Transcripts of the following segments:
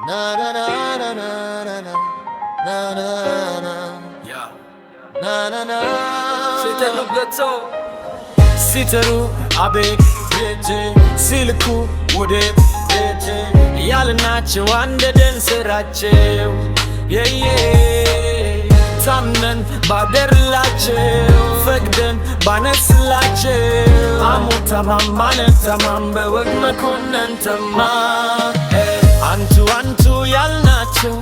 Na na na na na na na na na na. Yeah. Na na na. C'était le gâteau. Sitaru abe jeje silku wode jeje yalnacho ande den serache yeah tamnen baderlache fegden baneslache amutamam manetamam beweg mekonnen tamam አንቱ ያልናቸው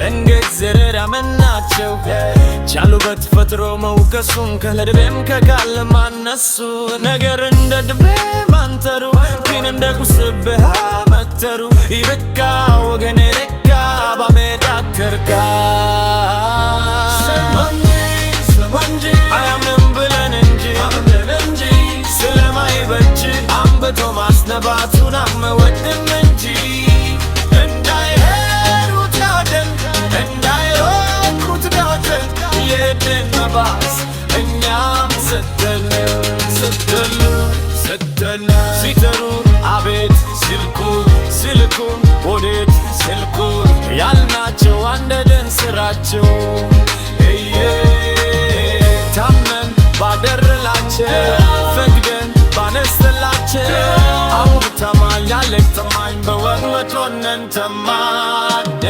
እንግዝር አመናቸው ቻሉበት ፈጥሮ መውቀሱን ከለድቤም ከጋለ ማነሱ ነገር እንደ ድቤ ማንተሩ ግን እንደ ጉስብህ መተሩ ይበቃ ወገኔ ረጋ ባሜዳ ከርጋ ስለማንጂ አያምንም ብለን እንጂ ስለማይበጅ አንብቶ ማስነባቱን አመወድም እንጂ Bas, እኛም ስትል ሲተሩ አቤት ሲልኩ ወዴት ስልኩ ያልናቸው አንደደን ስራቸው ታመን ባደረላቸው ፈቅደን ባነስተላቸው አሁን ተማኝ ያለቅ ተማኝ በወግ መቶነን ተማደ